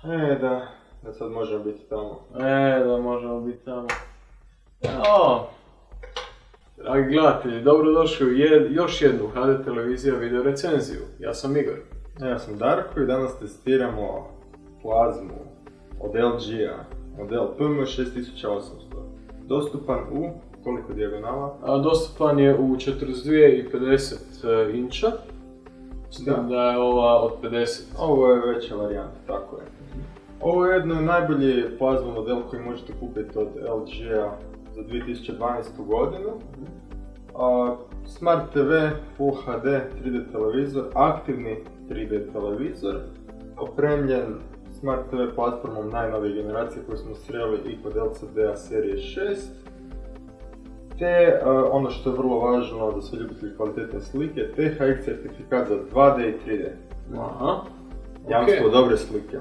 Da sad možemo biti tamo. Da možemo biti tamo. Dragi gledatelji, dobrodošli u još jednu HD televizija video recenziju. Ja sam Igor. Ja sam Darko i danas testiramo plazmu od LG-a, model PM6800. Dostupan u koliko dijagonala? Dostupan je u 42,50 inča. S tim da je ova od 50. Ovo je veća varijanta, tako je. Ovo je jedno najbolji plazma model koji možete kupiti od LG-a za 2012. godinu. Smart TV, Full HD, 3D televizor, aktivni 3D televizor, opremljen Smart TV platformom najnovije generacije koju smo sreli i kod LCD-a serije 6, te ono što je vrlo važno za sve ljubitelji kvalitetne slike, THX certifikat za 2D i 3D. Jamstvo dobre slike,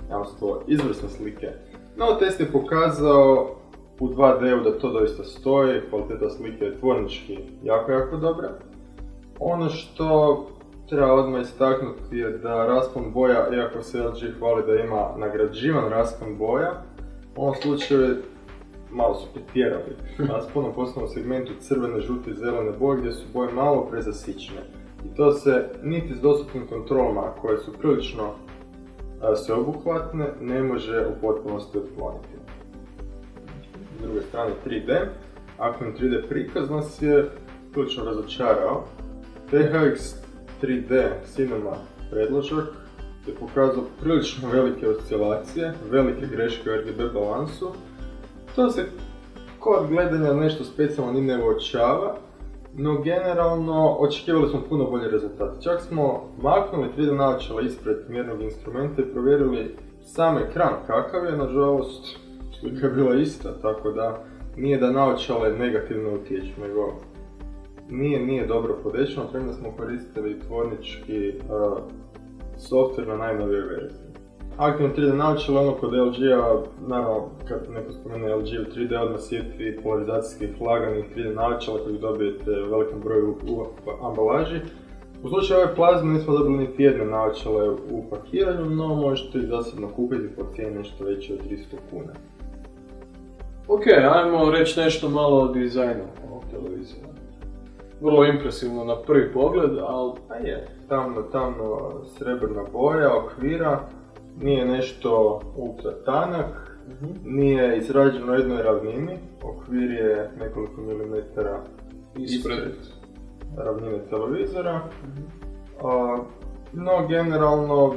jamstvo izvrsne slike. No, test je pokazao u 2D-u da to doista stoji, kvaliteta slike je tvornički jako dobra. Ono što treba odmah istaknuti je da raspon boja, iako se LG hvali da ima nagrađivan raspon boja, u ovom slučaju malo su pretjerali raspon u poslovnom segmentu crvene, žute i zelene boje gdje su boje malo prezasićene. I to se niti s dostupnim kontrolama koje su prilično sveobuhvatne ne može u potpunosti otkloniti. S druge strane 3D, aktivni 3D prikaz nas je prilično razočarao. THX 3D Cinema predložak je pokazao prilično velike oscilacije, velike greške u RGB balansu. To se kod gledanja nešto specijalno ni ne uočava, no generalno očekivali smo puno bolje rezultate. Čak smo maknuli 3D naočala ispred mjernog instrumenta i provjerili sam ekran kakav je, nažalost slika je bila ista, tako da nije da naočale negativno utječu, nego nije dobro podešeno, premda smo koristili tvornički software na najnovijoj verziji. Aktivno 3D naočale, ono kod LG-a, naravno kad neko spomene LG u 3D odmah sjeti polarizacijskih laganih 3D naočala koji dobijete u velikom broju u ambalaži. U slučaju ove plazme nismo dobili niti jedne naočale u pakiranju, no možete ih zasebno kupiti po cijeni nešto veće od 300 kuna. Ok, ajmo reći nešto malo o dizajnu ovog televizora. Vrlo impresivno na prvi pogled, ali je. Tamno srebrna boja okvira, nije nešto ultra tanak, nije izrađen u jednoj ravnini, okvir je nekoliko milimetara ispred ravnine televizora, no generalno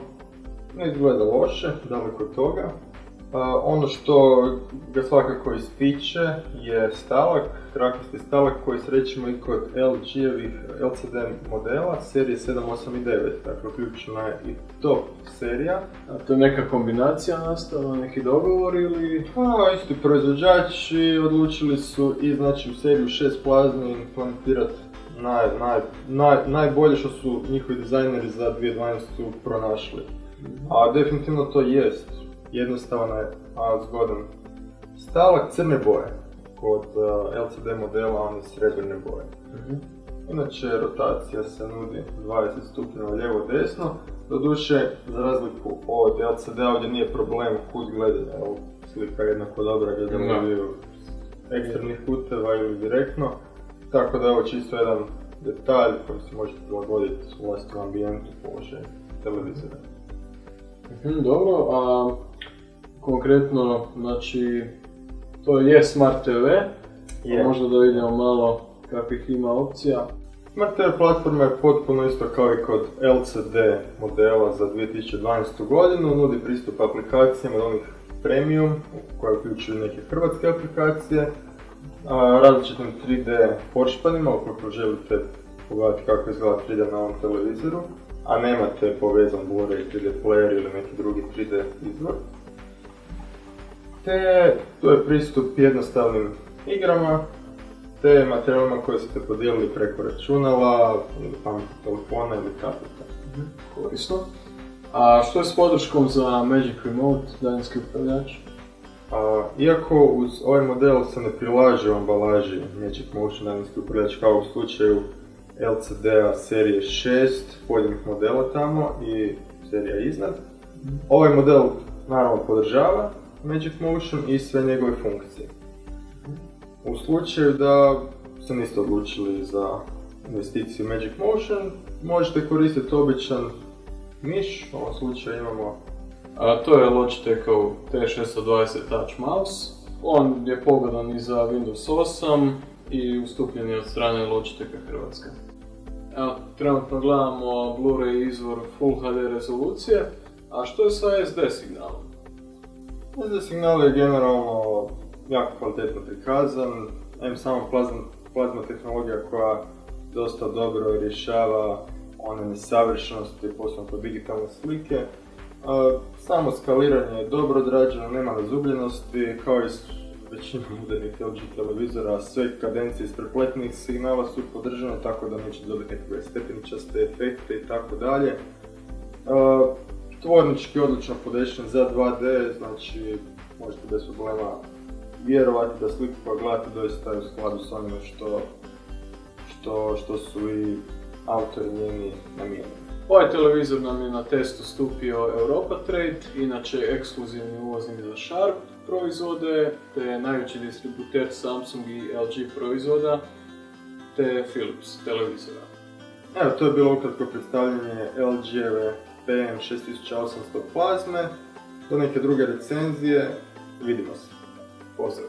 ne izgleda loše, daleko od toga. Ono što ga svakako ističe je stalak, trakasti stalak koji srećemo i kod LG-evih LCD modela serije 7, 8 i 9, dakle uključena je i top serija. A to je neka kombinacija nastala, neki dogovor ili? Isti proizvođači odlučili su i znači u seriju 6 plazmi implementirati najbolje što su njihovi dizajneri za 2012. pronašli. A definitivno to jest. Jednostavan je, a zgodan stalak crne boje. Kod LCD modela on je srebrne boje. Inače rotacija se nudi 20 stupnjeva lijevo-desno. Doduše, za razliku od LCD ovdje nije problem kut gledanja. Slika je jednako dobra gledanja eksternih kuteva ili direktno. Tako da je ovo čisto jedan detalj koji se možete prilagoditi u vlastitom ambijentu položaju televizora. Dobro, a konkretno, znači, to je Smart TV, možda da vidimo malo kakvih ima opcija. Smart TV platforma je potpuno isto kao i kod LCD modela za 2012. godinu, nudi pristup aplikacijama od onih premium, koje uključuju neke hrvatske aplikacije, različitim 3D poršpanima, ukoliko želite pogledati kako izgleda 3D na ovom televizoru, a nemate povezan Blu-ray 3D player ili neki drugi 3D izvor. Te tu je pristup jednostavnim igrama, te materijalima koje ste podijelili preko računala, pametnog telefona ili tableta. Korisno. A što je s podrškom za Magic Remote, daljinski upravljač? Iako uz ovaj model se ne prilaže u ambalaži Magic Motion daljinski upravljač kao u slučaju LCD-a serije 6, pojedinih modela tamo i serija iznad. Ovaj model naravno podržava Magic Motion i sve njegove funkcije. U slučaju da se niste odlučili za investiciju Magic Motion, možete koristiti običan miš, u ovom slučaju imamo... To je Logitechov T620 Touch Mouse. On je pogodan i za Windows 8 i ustupljen je od strane Logitecha Hrvatska. Evo, trenutno gledamo Blu-ray izvor Full HD rezolucije, a što je sa SD signalom? SD signal je generalno jako kvalitetno prikazan, sama plazma tehnologija koja dosta dobro rješava one nesavršenosti, posebno kod digitalne slike. Samo skaliranje je dobro odrađeno, nema razubljenosti, kao i većina modernih LG televizora, sve kadencije iz prepletnih signala su podržane, tako da neće dobiti nekakve stepeničaste efekte i tako dalje. Tvornički odlično podešen za 2D, znači možete bez problema vjerovati da sliku koja gledate doista je u skladu s onime što su i autori njeni namijenili. Ovaj televizor nam je na testu stupio Europa Trade, inače ekskluzivni uvoznik za Sharp proizvode, te najveći distributer Samsung i LG proizvoda, te Philips televizora. Evo, to je bilo ukratko predstavljanje LG-eve PM6800 plazme. Do neke druge recenzije, vidimo se. Pozdrav!